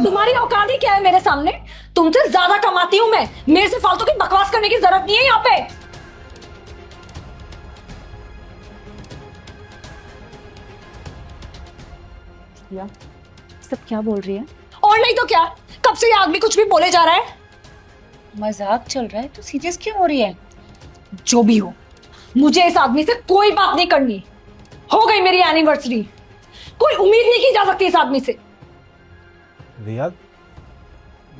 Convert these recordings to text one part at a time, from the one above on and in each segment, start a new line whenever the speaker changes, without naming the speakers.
तुम्हारी औकात ही क्या है मेरे सामने? तुमसे ज्यादा कमाती हूं मैं। मेरे से फालतू की बकवास करने की जरूरत नहीं है यहाँ पे।
या सब क्या बोल रही है?
और नहीं तो क्या, कब से ये आदमी कुछ भी बोले जा रहा है।
मजाक चल रहा है तो सीरियस क्यों हो रही है?
जो भी हो, मुझे इस आदमी से कोई बात नहीं करनी। हो गई मेरी एनिवर्सरी, कोई उम्मीद नहीं की जा सकती इस आदमी से।
रिया,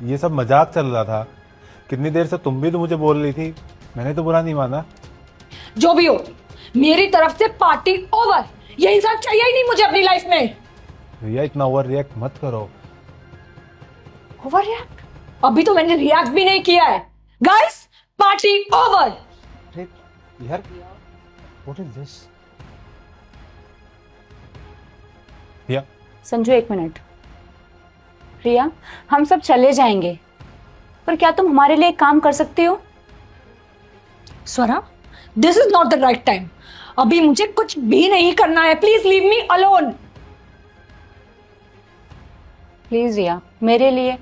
ये सब मजाक चल रहा था। कितनी देर से तुम भी तो मुझे बोल रही थी, मैंने तो बुरा नहीं माना।
जो भी हो, मेरी तरफ से पार्टी ओवर। ये इंसान चाहिए ही नहीं मुझे अपनी लाइफ में।
रिया, इतना ओवर रिएक्ट मत करो।
Over react? अभी तो मैंने रिएक्ट भी नहीं किया है। Guys, party over.
अरे यार, व्हाट इज दिस? रिया,
संजू एक मिनट। रिया, हम सब चले जाएंगे, पर क्या तुम हमारे लिए एक काम कर सकती हो?
Swara, this is not the right time. अभी मुझे कुछ भी नहीं करना है। Please leave me alone.
Please Riya, मेरे लिए।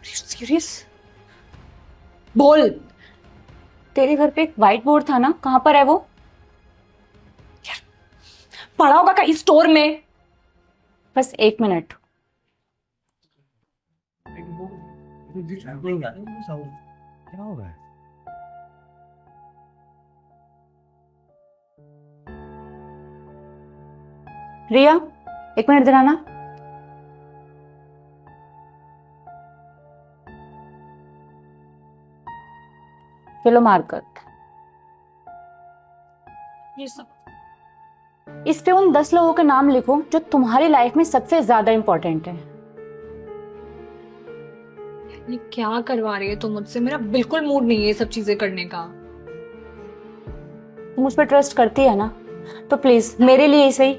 सीरियस? बोल।
तेरे घर पे एक व्हाइट बोर्ड था ना, कहाँ पर है वो?
पड़ा होगा कहीं स्टोर में।
बस एक मिनट।
क्या हो रहा है?
रिया, एक मिनट इधर आना। चलो मार्कर।
ये सब
इस पे उन 10 लोगों के नाम लिखो जो तुम्हारी लाइफ में सबसे ज्यादा इंपॉर्टेंट है।
ये क्या करवा रही है तुम मुझसे? मेरा बिल्कुल मूड नहीं है ये सब चीजें करने का।
तुम मुझ पर ट्रस्ट करती है ना, तो प्लीज मेरे लिए ही सही।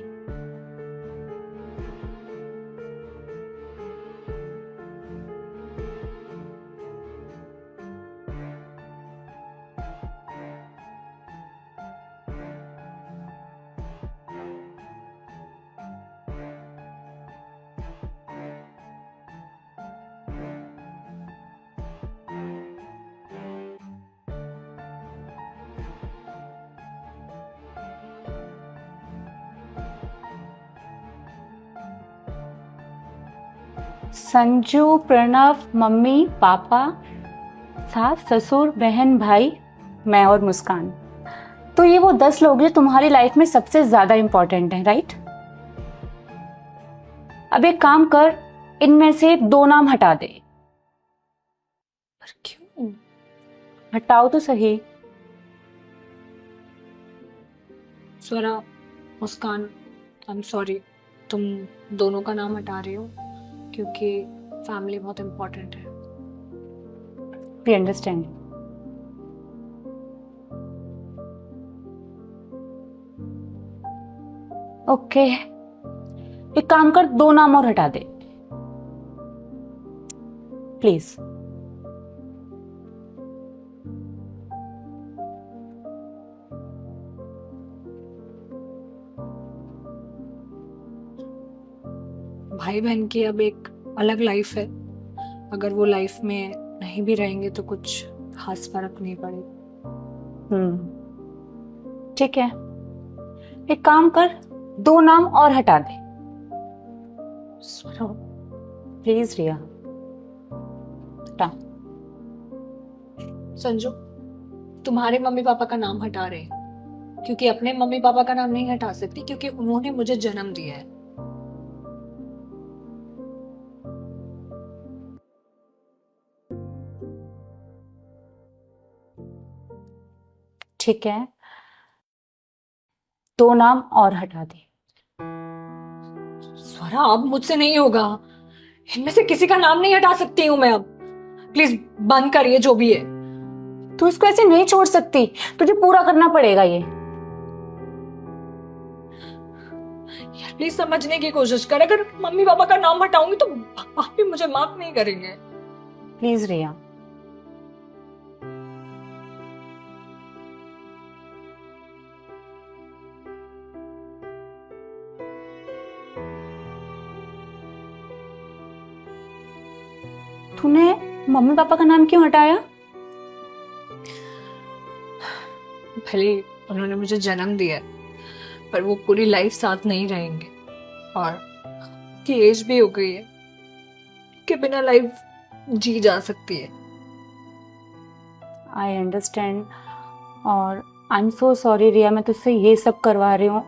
संजू, प्रणव, मम्मी, पापा, सास, ससुर, बहन, भाई, मैं और मुस्कान। तो ये वो 10 लोग जो तुम्हारी लाइफ में सबसे ज्यादा इंपॉर्टेंट हैं, राइट? अब एक काम कर, इनमें से 2 नाम हटा दे।
पर क्यों?
हटाओ तो सही।
स्वरा, मुस्कान, आई एम सॉरी, तुम दोनों का नाम हटा रही हो क्योंकि फैमिली बहुत इंपॉर्टेंट है।
We understand. ओके, एक काम कर, 2 नाम और हटा दे प्लीज।
भाई बहन की अब एक अलग लाइफ है। अगर वो लाइफ में नहीं भी रहेंगे तो कुछ खास फर्क नहीं पड़ेगा।
ठीक है, एक काम कर, 2 नाम और हटा दे
स्वरा,
प्लीज रिया। हटा।
संजू, तुम्हारे मम्मी पापा का नाम हटा रहे हैं क्योंकि अपने मम्मी पापा का नाम नहीं हटा सकती क्योंकि उन्होंने मुझे जन्म दिया है।
ठीक है, 2 नाम और हटा दे।
स्वरा, अब मुझसे नहीं होगा। इनमें से किसी का नाम नहीं हटा सकती हूँ मैं अब। प्लीज बंद करिए जो भी है।
तू इसको ऐसे नहीं छोड़ सकती, तुझे पूरा करना पड़ेगा ये।
यार प्लीज समझने की कोशिश कर। अगर मम्मी पापा का नाम हटाऊंगी तो पापा भी मुझे माफ नहीं करेंगे।
प्लीज रिया। तूने मम्मी पापा का नाम क्यों हटाया?
भले उन्होंने मुझे जन्म दिया है, पर वो पूरी लाइफ साथ नहीं रहेंगे और की एज भी हो गई है कि बिना लाइफ जी जा सकती है।
आई अंडरस्टैंड और आई एम सो सॉरी रिया, मैं तुझसे ये सब करवा रही हूँ,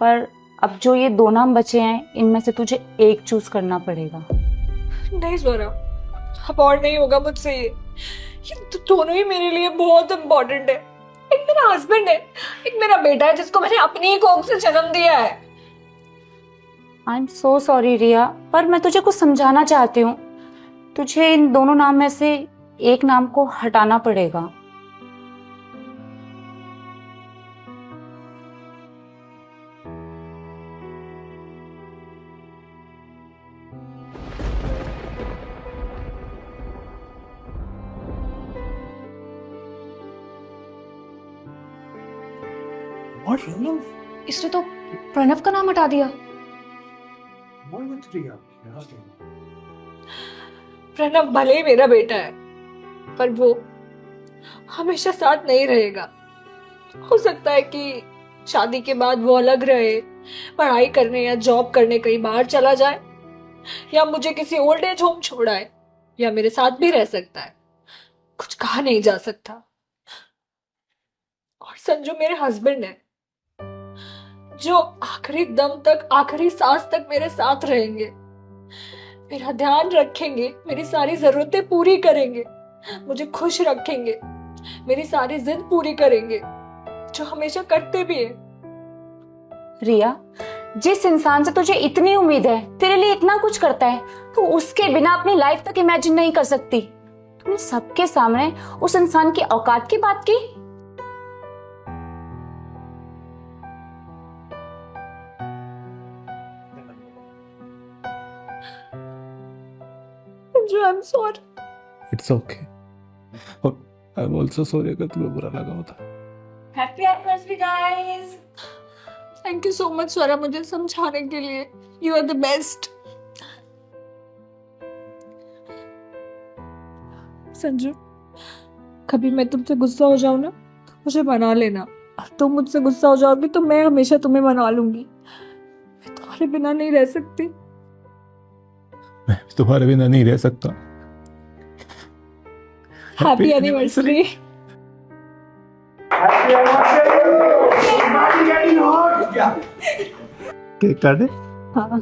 पर अब जो ये 2 नाम बचे हैं इनमें से तुझे एक चूज करना पड़ेगा।
नहीं स्वरा, अब और नहीं होगा मुझसे ये दोनों ही मेरे लिए बहुत इम्पोर्टेंट है। एक मेरा हस्बैंड है, एक मेरा बेटा है जिसको मैंने अपनी ही कोख से जन्म दिया है।
आई एम सो सॉरी रिया, पर मैं तुझे कुछ समझाना चाहती हूँ। तुझे इन दोनों नाम में से एक नाम को हटाना पड़ेगा।
इसने तो प्रणव का नाम हटा दिया। प्रणव भले ही मेरा बेटा है, पर वो हमेशा साथ नहीं रहेगा। हो सकता है कि शादी के बाद वो अलग रहे, पढ़ाई करने या जॉब करने कहीं बाहर चला जाए, या मुझे किसी ओल्ड एज होम छोड़ाए, या मेरे साथ भी रह सकता है। कुछ कहा नहीं जा सकता। और संजू मेरे हस्बैंड है, जो आखिरी दम तक, आखिरी सांस तक मेरे साथ रहेंगे, मेरा ध्यान रखेंगे, मेरी सारी जरूरतें पूरी करेंगे, मुझे खुश रखेंगे, मेरी सारी जिद पूरी करेंगे, जो हमेशा करते भी है।
रिया, जिस इंसान से तुझे इतनी उम्मीद है, तेरे लिए इतना कुछ करता है, तो उसके बिना अपनी लाइफ तक इमेजिन नहीं कर सकती। तुमने सबके सामने उस इंसान की औकात की बात की।
Sanju, I am sorry.
It's okay, और आई एम आल्सो सॉरी अगर तुम्हें बुरा लगा होता।
Happy anniversary guys.
Thank you so much Swara, मुझे समझाने के लिए। You are the best. Sanju, कभी मैं तुमसे गुस्सा हो जाऊं ना, तो मुझे मना लेना। और तुम मुझसे गुस्सा हो जाओगी तो मैं हमेशा तुम्हें मना लूंगी। मैं तुम्हारे बिना नहीं रह सकती।
मैं भी तुम्हारे बिना नहीं रह सकता।
Happy anniversary.
केक काटे।
हाँ।